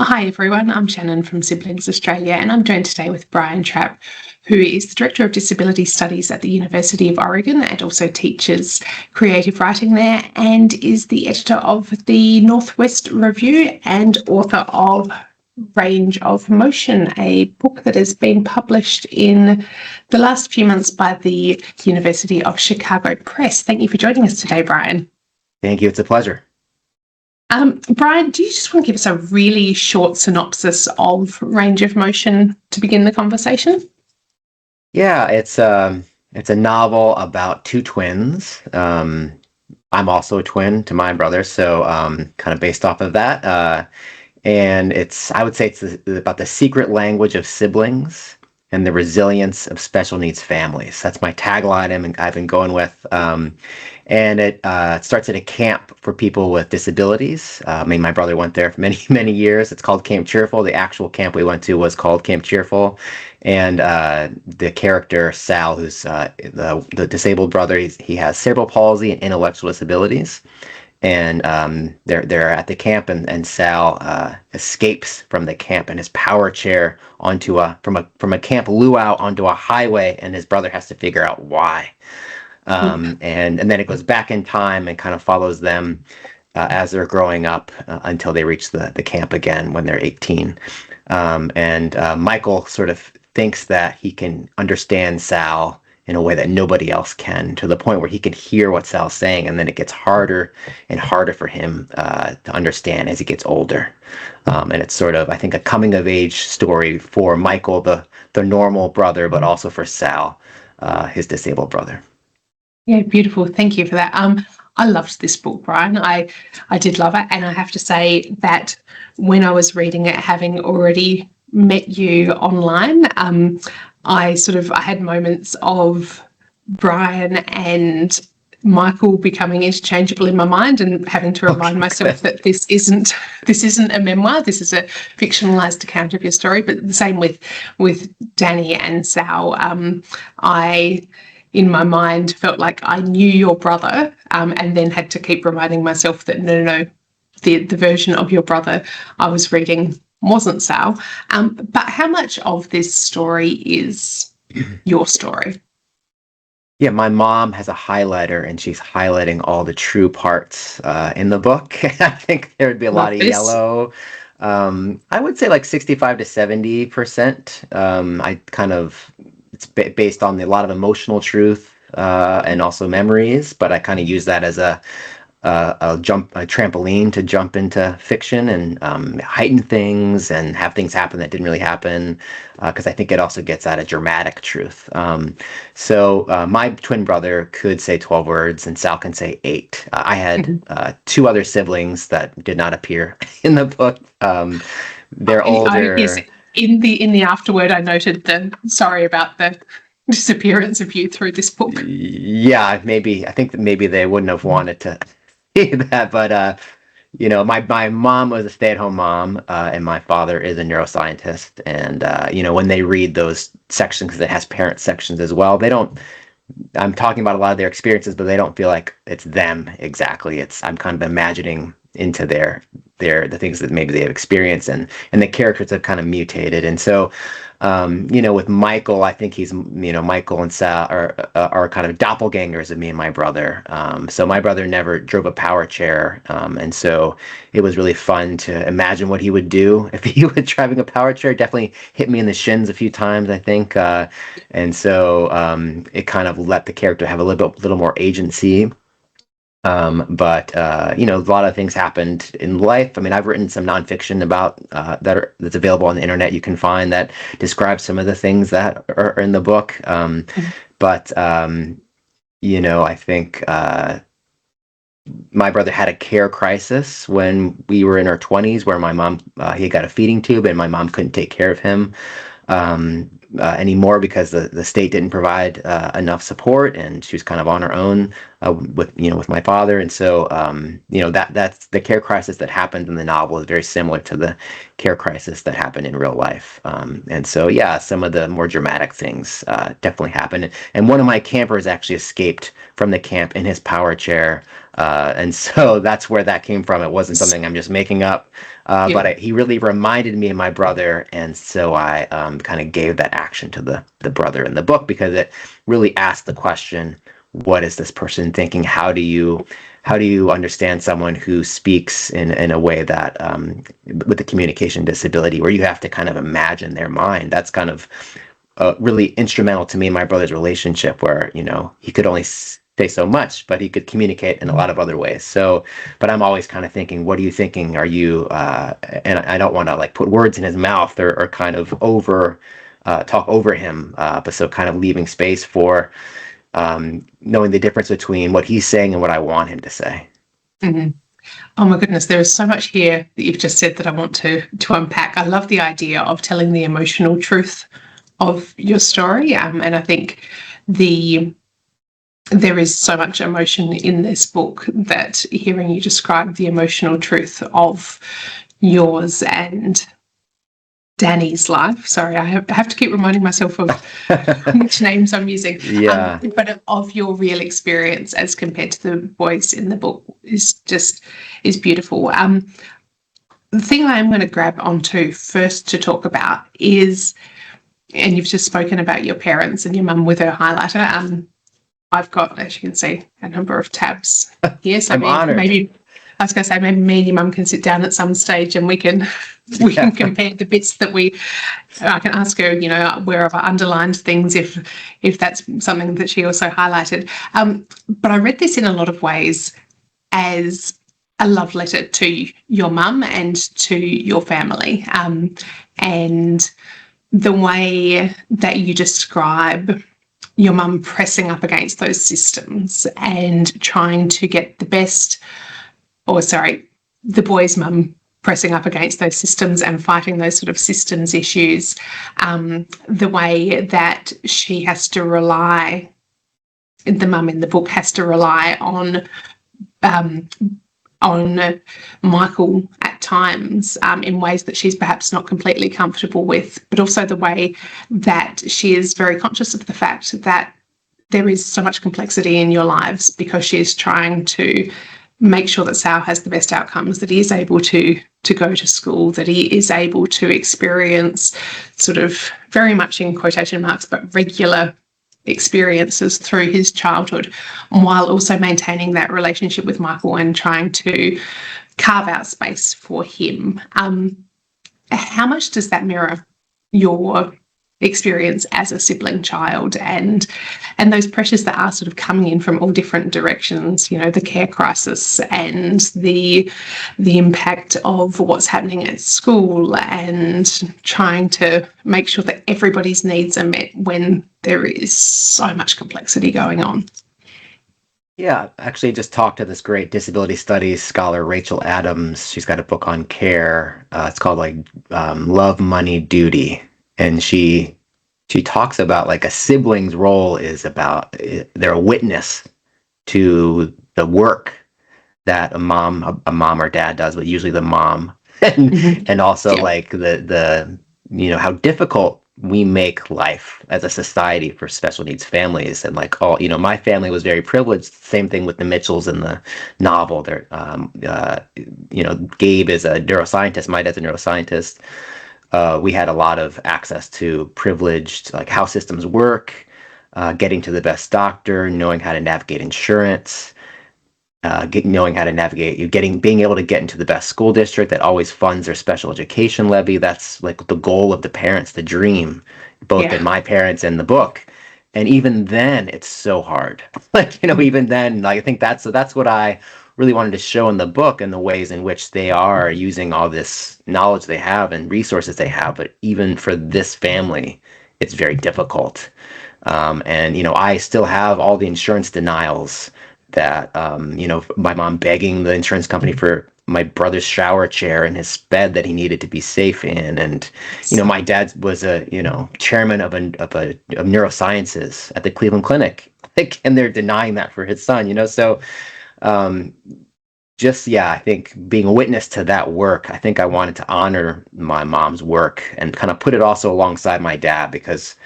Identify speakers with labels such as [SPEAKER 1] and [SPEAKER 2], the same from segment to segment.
[SPEAKER 1] Hi everyone, I'm Shannon from Siblings Australia, and I'm joined today with Brian Trapp, who is the Director of Disability Studies at the University of Oregon and also teaches creative writing there, and is the editor of the Northwest Review and author of Range of Motion, a book that has been published in the last few months by the University of Chicago Press. Thank you for joining us today, Brian.
[SPEAKER 2] Thank you. It's a pleasure.
[SPEAKER 1] Brian, do you just want to give us a really short synopsis of Range of Motion to begin the conversation?
[SPEAKER 2] Yeah, it's a novel about two twins. I'm also a twin to my brother, so kind of based off of that. And I would say it's about the secret language of siblings and the resilience of special needs families. That's my tagline I've been going with. And it starts at a camp for people with disabilities. My brother went there for many, many years. It's called Camp Cheerful. The actual camp we went to was called Camp Cheerful. And the character, Sal, who's the disabled brother, he has cerebral palsy and intellectual disabilities. And they're at the camp, and Sal escapes from the camp in his power chair from a camp luau onto a highway, and his brother has to figure out why. And then it goes back in time and kind of follows them as they're growing up until they reach the camp again when they're 18. And Michael sort of thinks that he can understand Sal in a way that nobody else can, to the point where he can hear what Sal's saying, and then it gets harder and harder for him to understand as he gets older. And it's sort of, I think, a coming-of-age story for Michael, the normal brother, but also for Sal, his disabled brother.
[SPEAKER 1] Yeah, beautiful. Thank you for that. I loved this book, Brian. I did love it, and I have to say that when I was reading it, having already met you online, I had moments of Brian and Michael becoming interchangeable in my mind, and having to remind myself that this isn't a memoir. This is a fictionalized account of your story. But the same with Danny and Sal. I, in my mind, felt like I knew your brother, and then had to keep reminding myself that no, the version of your brother I was reading wasn't Sal. But how much of this story is your story?
[SPEAKER 2] Yeah, my mom has a highlighter, and she's highlighting all the true parts in the book. I think there would be a lot of yellow. I would say like 65 to 70%. It's based on a lot of emotional truth and also memories, but I kind of use that as a trampoline to jump into fiction and heighten things and have things happen that didn't really happen, because I think it also gets at a dramatic truth. So my twin brother could say 12 words, and Sal can say 8. I had two other siblings that did not appear in the book. They're older.
[SPEAKER 1] In the afterword, I noted sorry about the disappearance of you through this book.
[SPEAKER 2] Yeah, I think that maybe they wouldn't have wanted to that, but my mom was a stay-at-home mom, and my father is a neuroscientist, and when they read those sections, because it has parent sections as well, I'm talking about a lot of their experiences, but they don't feel like it's them exactly. I'm kind of imagining into the things that maybe they've experienced, and the characters have kind of mutated. And so with Michael, I think Michael and Sal are kind of doppelgangers of me and my brother. So my brother never drove a power chair, and so it was really fun to imagine what he would do if he was driving a power chair. Definitely hit me in the shins a few times, I think, and so it kind of let the character have a little more agency. But a lot of things happened in life. I mean, I've written some nonfiction about that's available on the internet. You can find that describes some of the things that are in the book. But I think my brother had a care crisis when we were in our 20s, where my mom he got a feeding tube, and my mom couldn't take care of him anymore because the state didn't provide enough support, and she was kind of on her own. with my father. And so that's the care crisis that happened in the novel is very similar to the care crisis that happened in real life. And so yeah, some of the more dramatic things definitely happened. And one of my campers actually escaped from the camp in his power chair. And so that's where that came from. It wasn't something I'm just making up, he really reminded me of my brother, and so I kind of gave that action to the brother in the book, because it really asked the question, what is this person thinking? How do you understand someone who speaks in a way that with a communication disability, where you have to kind of imagine their mind? That's kind of really instrumental to me and my brother's relationship, where he could only say so much, but he could communicate in a lot of other ways. So, but I'm always kind of thinking, what are you thinking? Are you? And I don't want to like put words in his mouth or kind of talk over him, but so kind of leaving space for knowing the difference between what he's saying and what I want him to say.
[SPEAKER 1] Mm-hmm. Oh my goodness, there is so much here that you've just said that I want to unpack. I love the idea of telling the emotional truth of your story, and I think there is so much emotion in this book that hearing you describe the emotional truth of yours and Danny's life. Sorry, I have to keep reminding myself of which names I'm using.
[SPEAKER 2] Yeah.
[SPEAKER 1] But of your real experience as compared to the boys in the book is beautiful. The thing I am going to grab onto first to talk about is, and you've just spoken about your parents and your mum with her highlighter. I've got, as you can see, a number of tabs here. So
[SPEAKER 2] I'm honored.
[SPEAKER 1] Maybe I was going to say, maybe me and your mum can sit down at some stage and we can compare the bits that I can ask her, where I've underlined things if that's something that she also highlighted. But I read this in a lot of ways as a love letter to your mum and to your family, and the way that you describe your mum pressing up against those systems and trying to get the boy's mum pressing up against those systems and fighting those sort of systems issues, the way that she has to rely, the mum in the book has to rely on Michael at times in ways that she's perhaps not completely comfortable with, but also the way that she is very conscious of the fact that there is so much complexity in your lives, because she is trying to make sure that Sal has the best outcomes, that he is able to go to school, that he is able to experience sort of very much in quotation marks, but regular experiences through his childhood, while also maintaining that relationship with Michael and trying to carve out space for him. How much does that mirror your experience as a sibling child and those pressures that are sort of coming in from all different directions, the care crisis and the impact of what's happening at school and trying to make sure that everybody's needs are met when there is so much complexity going on?
[SPEAKER 2] Yeah, actually just talked to this great disability studies scholar, Rachel Adams. She's got a book on care. It's called Love, Money, Duty. And she talks about like a sibling's role is about they're a witness to the work that a mom or dad does, but usually the mom, and also like the how difficult we make life as a society for special needs families. And like my family was very privileged. Same thing with the Mitchells in the novel. They're Gabe is a neuroscientist. My dad's a neuroscientist. We had a lot of access to privileged, like how systems work, getting to the best doctor, knowing how to navigate insurance, knowing how to navigate being able to get into the best school district that always funds their special education levy. That's like the goal of the parents, the dream, both in my parents and the book. And even then, it's so hard. Even then, I think that's what I really wanted to show in the book, and the ways in which they are using all this knowledge they have and resources they have. But even for this family, it's very difficult. And I still have all the insurance denials that my mom begging the insurance company for my brother's shower chair and his bed that he needed to be safe in. And, my dad was a, chairman of neurosciences at the Cleveland Clinic, like, and they're denying that for his son, so, I think being a witness to that work, I think I wanted to honor my mom's work and kind of put it also alongside my dad, because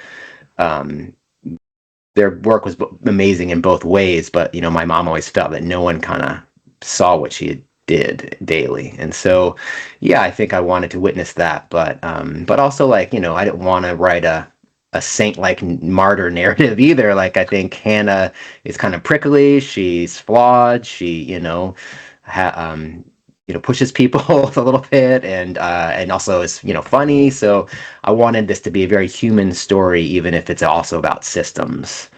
[SPEAKER 2] their work was amazing in both ways. But, my mom always felt that no one kind of saw what she did daily. And so, I think I wanted to witness that. But also, like, I didn't want to write a saint-like martyr narrative either. Like, I think Hannah is kind of prickly. She's flawed. She, pushes people a little bit, and also is, funny. So I wanted this to be a very human story, even if it's also about systems.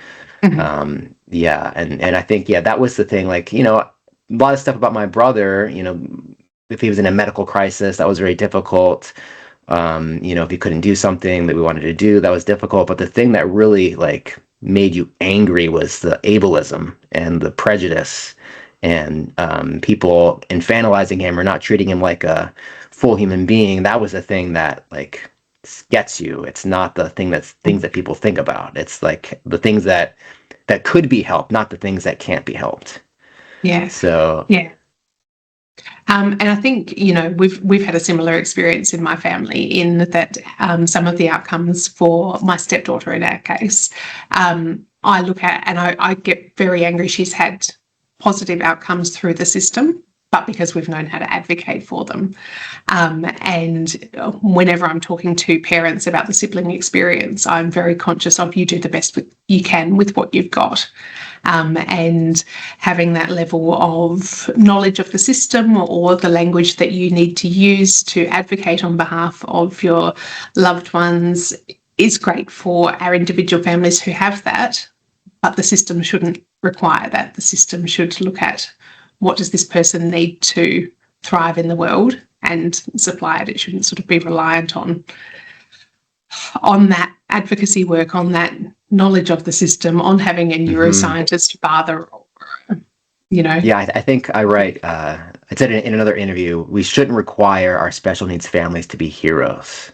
[SPEAKER 1] Mm-hmm.
[SPEAKER 2] And I think, that was the thing. Like, a lot of stuff about my brother, if he was in a medical crisis, that was very difficult. If he couldn't do something that we wanted to do, that was difficult. But the thing that really, like, made you angry was the ableism and the prejudice, and people infantilizing him or not treating him like a full human being. That was the thing that, like, gets you. It's not the things that people think about. It's like the things that could be helped, not the things that can't be helped.
[SPEAKER 1] Yeah.
[SPEAKER 2] So
[SPEAKER 1] yeah. And I think, we've had a similar experience in my family, in that some of the outcomes for my stepdaughter in our case, I look at and I get very angry. She's had positive outcomes through the system, but because we've known how to advocate for them. And whenever I'm talking to parents about the sibling experience, I'm very conscious of, you do the best you can with what you've got. And having that level of knowledge of the system, or the language that you need to use to advocate on behalf of your loved ones, is great for our individual families who have that, but the system shouldn't require that. The system should look at, what does this person need to thrive in the world, and supply it. It shouldn't sort of be reliant on that advocacy work, on that knowledge of the system, on having a neuroscientist father,
[SPEAKER 2] Yeah, I think I write, I said in another interview, we shouldn't require our special needs families to be heroes.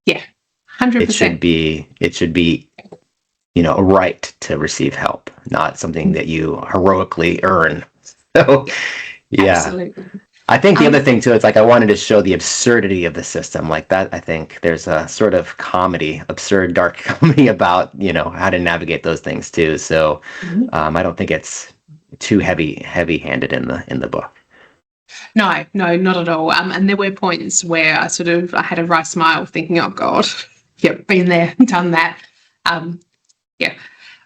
[SPEAKER 1] Yeah, 100%.
[SPEAKER 2] It should be, a right to receive help, not something that you heroically earn. So, yeah.
[SPEAKER 1] Absolutely.
[SPEAKER 2] I think the other thing too, it's like I wanted to show the absurdity of the system. Like that, I think there's a sort of absurd, dark comedy about, how to navigate those things too. So I don't think it's too heavy-handed in the book.
[SPEAKER 1] No, not at all. And there were points where I had a wry smile, thinking, oh God, yep, been there, done that. Yeah.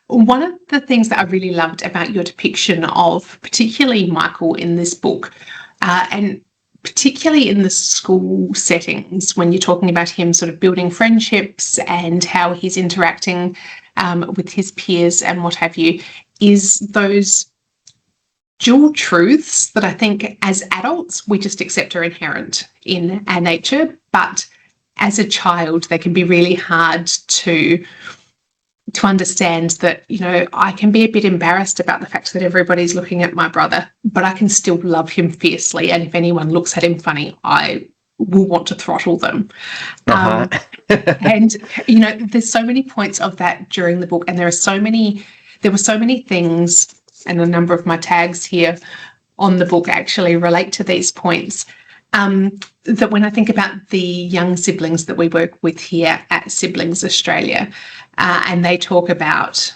[SPEAKER 1] One of the things that I really loved about your depiction of particularly Michael in this book, and particularly in the school settings, when you're talking about him sort of building friendships and how he's interacting with his peers and what have you, is those dual truths that I think as adults we just accept are inherent in our nature, but as a child they can be really hard to understand that, I can be a bit embarrassed about the fact that everybody's looking at my brother, but I can still love him fiercely. And if anyone looks at him funny, I will want to throttle them. And, there's so many points of that during the book. And there were so many things, and a number of my tags here on the book actually relate to these points. That when I think about the young siblings that we work with here at Siblings Australia, and they talk about,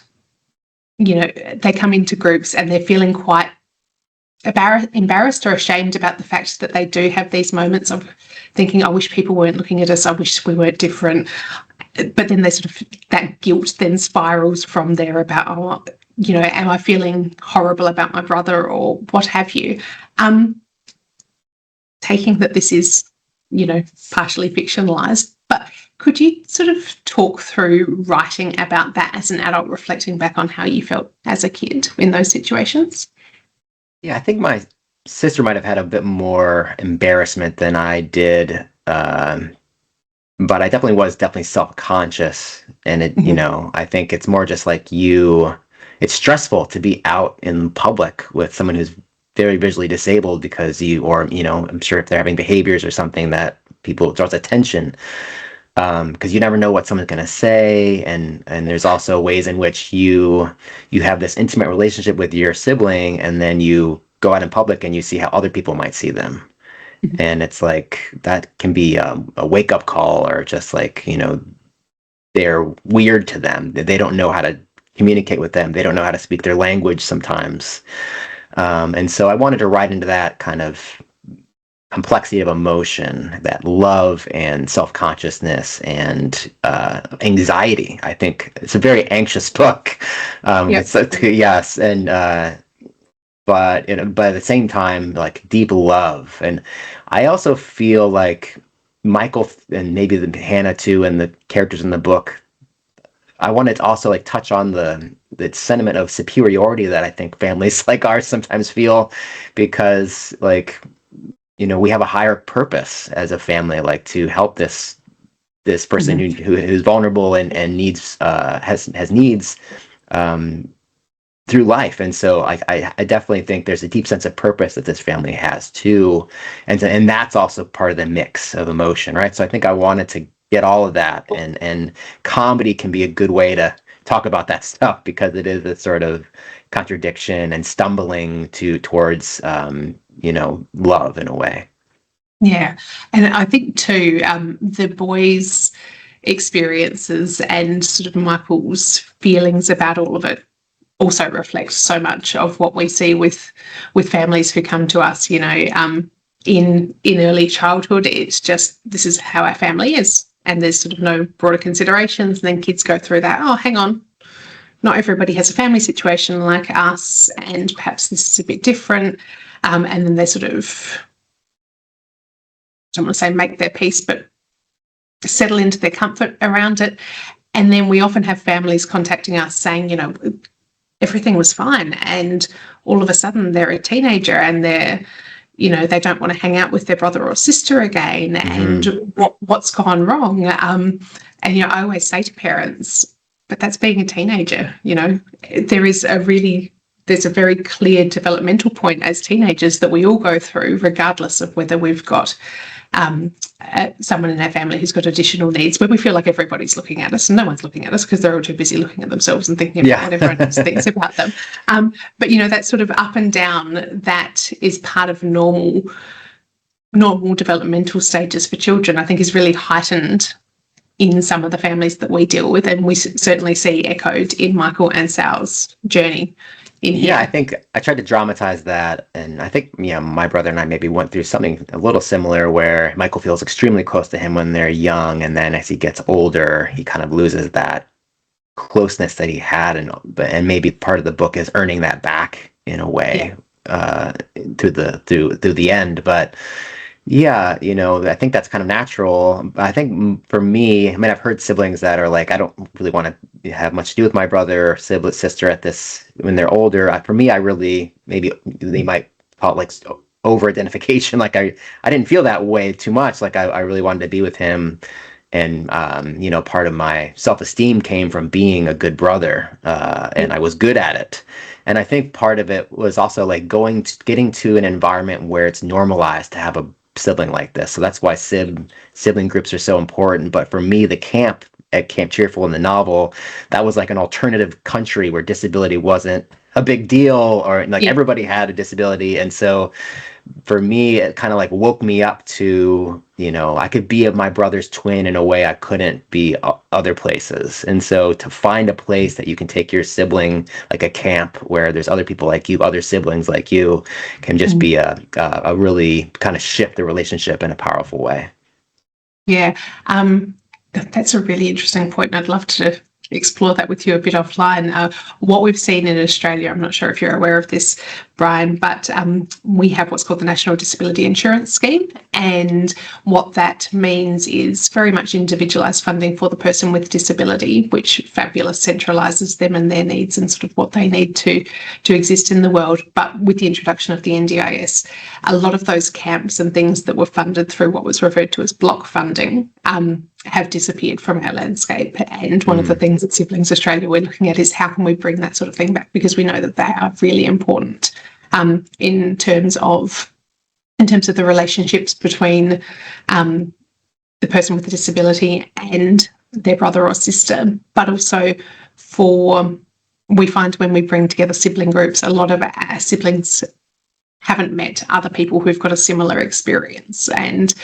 [SPEAKER 1] they come into groups and they're feeling quite embarrassed or ashamed about the fact that they do have these moments of thinking, I wish people weren't looking at us, I wish we weren't different. But then they sort of, that guilt then spirals from there about, am I feeling horrible about my brother or what have you? Taking that this is, partially fictionalised, but could you sort of talk through writing about that as an adult, reflecting back on how you felt as a kid in those situations?
[SPEAKER 2] Yeah, I think my sister might have had a bit more embarrassment than I did, but I definitely was self-conscious, and it, I think it's more just like it's stressful to be out in public with someone who's very visually disabled because I'm sure if they're having behaviors or something that people draws attention, because you never know what someone's going to say, and there's also ways in which you have this intimate relationship with your sibling, and then you go out in public and you see how other people might see them, and it's like that can be a wake up call, or just like they're weird to them. They don't know how to communicate with them. They don't know how to speak their language sometimes. And so I wanted to write into that kind of complexity of emotion, that love and self-consciousness and anxiety. I think it's a very anxious book.
[SPEAKER 1] Yep.
[SPEAKER 2] Yes, and but at the same time, like deep love. And I also feel like Michael, and maybe Hannah too, and the characters in the book, I wanted to also like touch on the sentiment of superiority that I think families like ours sometimes feel, because like we have a higher purpose as a family, like to help this person who's vulnerable and needs has needs through life. And so I definitely think there's a deep sense of purpose that this family has too, and that's also part of the mix of emotion, right? So I think I wanted to get all of that, and comedy can be a good way to talk about that stuff, because it is a sort of contradiction and stumbling towards love in a way.
[SPEAKER 1] Yeah. And I think too, the boys' experiences and sort of Michael's feelings about all of it also reflect so much of what we see with families who come to us, in early childhood. It's just, this is how our family is, and there's sort of no broader considerations. And then kids go through that, oh, hang on, not everybody has a family situation like us, and perhaps this is a bit different. And then they sort of, I don't want to say make their peace, but settle into their comfort around it. And then we often have families contacting us saying, everything was fine, and all of a sudden they're a teenager and they don't want to hang out with their brother or sister again. Mm-hmm. And what's gone wrong? And I always say to parents, but that's being a teenager. There's a very clear developmental point as teenagers that we all go through, regardless of whether we've got someone in our family who's got additional needs, where we feel like everybody's looking at us, and no one's looking at us because they're all too busy looking at themselves and thinking about what everyone else thinks about them. But that sort of up and down, that is part of normal developmental stages for children, I think is really heightened in some of the families that we deal with, and we certainly see echoed in Michael and Sal's journey in here.
[SPEAKER 2] Yeah, I think I tried to dramatize that, and I think my brother and I maybe went through something a little similar, where Michael feels extremely close to him when they're young, and then as he gets older, he kind of loses that closeness that he had, and maybe part of the book is earning that back in a way, through the end. But yeah, I think that's kind of natural. I think for me, I've heard siblings that are like, I don't really want to have much to do with my brother or sister at this when they're older. For me, I really, maybe they might call it like over-identification. Like I didn't feel that way too much. Like I really wanted to be with him. And, part of my self-esteem came from being a good brother, and I was good at it. And I think part of it was also like getting to an environment where it's normalized to have a sibling like this. So that's why sibling groups are so important. But for me, the camp at Camp Cheerful in the novel, that was like an alternative country where disability wasn't a big deal, or everybody had a disability. And so for me, it kind of like woke me up to, I could be my brother's twin in a way I couldn't be other places. And so to find a place that you can take your sibling, like a camp where there's other people like you, other siblings like you, can just be a really kind of shift the relationship in a powerful way.
[SPEAKER 1] Yeah, that's a really interesting point, and I'd love to explore that with you a bit offline. What we've seen in Australia, I'm not sure if you're aware of this, Brian, but we have what's called the National Disability Insurance Scheme, and what that means is very much individualised funding for the person with disability, which fabulous centralises them and their needs and sort of what they need to exist in the world. But with the introduction of the NDIS, a lot of those camps and things that were funded through what was referred to as block funding have disappeared from our landscape. And one of the things at Siblings Australia we're looking at is how can we bring that sort of thing back, because we know that they are really important in terms of the relationships between the person with a disability and their brother or sister, but also we find when we bring together sibling groups, a lot of our siblings haven't met other people who've got a similar experience, and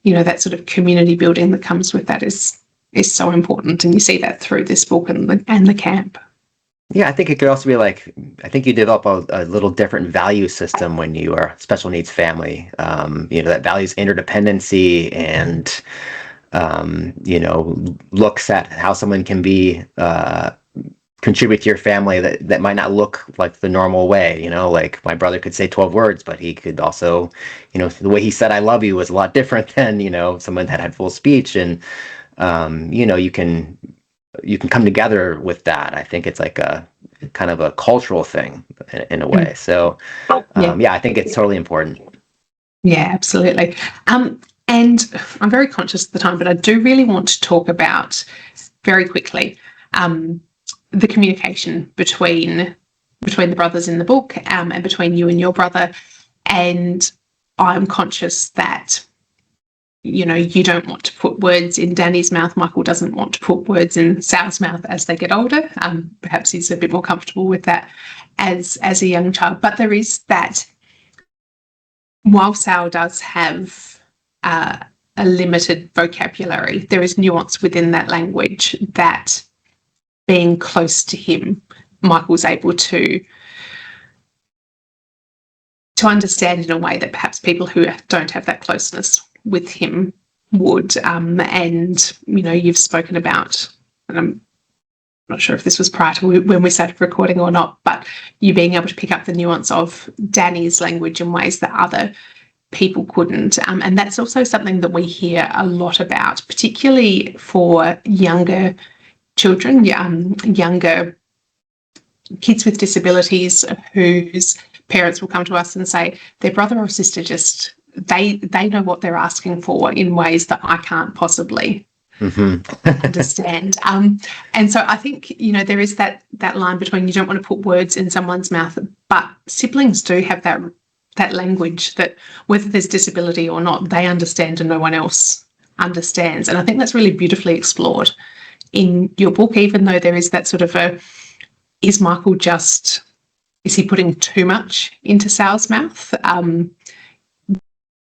[SPEAKER 1] that sort of community building that comes with that is so important, and you see that through this book and the camp.
[SPEAKER 2] Yeah, I think it could also be like, I think you develop a little different value system when you are a special needs family. That values interdependency and, looks at how someone can be, contribute to your family that might not look like the normal way. Like my brother could say 12 words, but he could also, the way he said I love you was a lot different than, someone that had full speech. And, you can come together with that. I think it's like a kind of a cultural thing in a way. So, I think it's totally important.
[SPEAKER 1] Yeah, absolutely. And I'm very conscious of the time, but I do really want to talk about very quickly the communication between the brothers in the book and between you and your brother. And I'm conscious that you don't want to put words in Danny's mouth. Michael doesn't want to put words in Sal's mouth as they get older. Perhaps he's a bit more comfortable with that as a young child. But there is that, while Sal does have a limited vocabulary, there is nuance within that language that, being close to him, Michael's able to understand in a way that perhaps people who don't have that closeness with him would. And you've spoken about, and I'm not sure if this was prior to when we started recording or not, but you being able to pick up the nuance of Danny's language in ways that other people couldn't. And that's also something that we hear a lot about, particularly for younger children, younger kids with disabilities whose parents will come to us and say their brother or sister just, they know what they're asking for in ways that I can't possibly understand. And so I think, there is that line between, you don't want to put words in someone's mouth, but siblings do have that language that, whether there's disability or not, they understand and no one else understands. And I think that's really beautifully explored in your book, even though there is that sort of is Michael just, is he putting too much into Sal's mouth?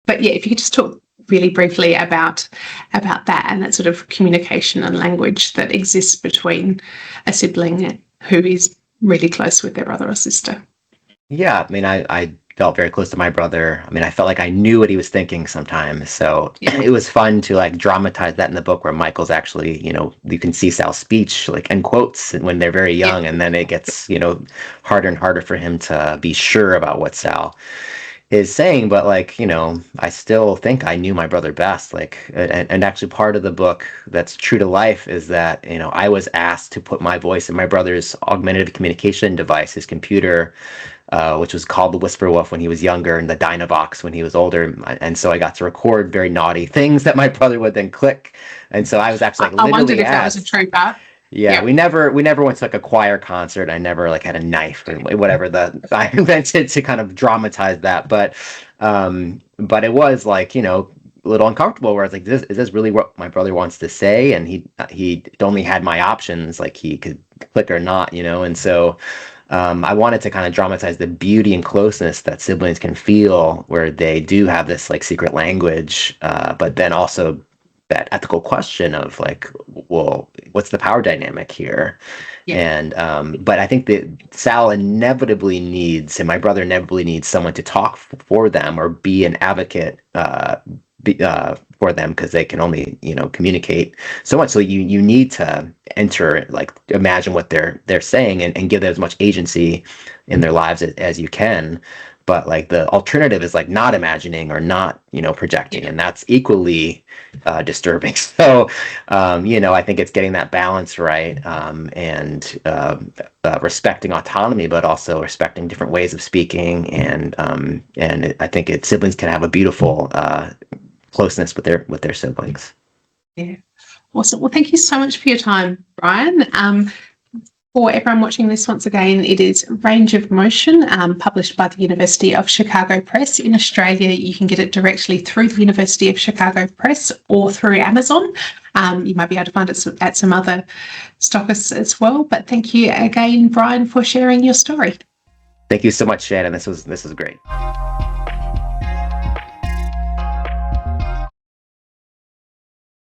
[SPEAKER 1] But yeah, if you could just talk really briefly about that and that sort of communication and language that exists between a sibling who is really close with their brother or sister.
[SPEAKER 2] Yeah, I mean, I felt very close to my brother. I mean, I felt like I knew what he was thinking sometimes. So it was fun to like dramatize that in the book, where Michael's actually, you can see Sal's speech like in quotes when they're very young, and then it gets, harder and harder for him to be sure about what Sal is saying. But like, I still think I knew my brother best. Like, and actually part of the book that's true to life is that, I was asked to put my voice in my brother's augmentative communication device, his computer, which was called the Whisper Wolf when he was younger, and the Dynavox when he was older. And so I got to record very naughty things that my brother would then click. And so I was actually like, literally
[SPEAKER 1] I wondered if
[SPEAKER 2] asked,
[SPEAKER 1] that was a true part.
[SPEAKER 2] Yeah, we never went to like a choir concert. I never like had a knife or whatever that I invented to kind of dramatize that. But it was like, a little uncomfortable, where I was like, is this really what my brother wants to say? And he only had my options, like he could click or not, and so I wanted to kind of dramatize the beauty and closeness that siblings can feel, where they do have this like secret language, but then also that ethical question of like, well, what's the power dynamic here? Yeah. And but I think that Sal inevitably needs, and my brother inevitably needs, someone to talk for them or be an advocate for them, because they can only communicate so much. So you need to enter, like, imagine what they're saying and give them as much agency in their lives as you can. But like the alternative is like not imagining or not projecting, and that's equally disturbing. So I think it's getting that balance right, and respecting autonomy, but also respecting different ways of speaking, and I think siblings can have a beautiful closeness with their siblings.
[SPEAKER 1] Yeah, awesome. Well, thank you so much for your time, Brian. For everyone watching this, once again, it is Range of Motion, published by the University of Chicago Press. In Australia, you can get it directly through the University of Chicago Press or through Amazon. You might be able to find it at some other stockists as well. But thank you again, Brian, for sharing your story.
[SPEAKER 2] Thank you so much, Shannon. This was great.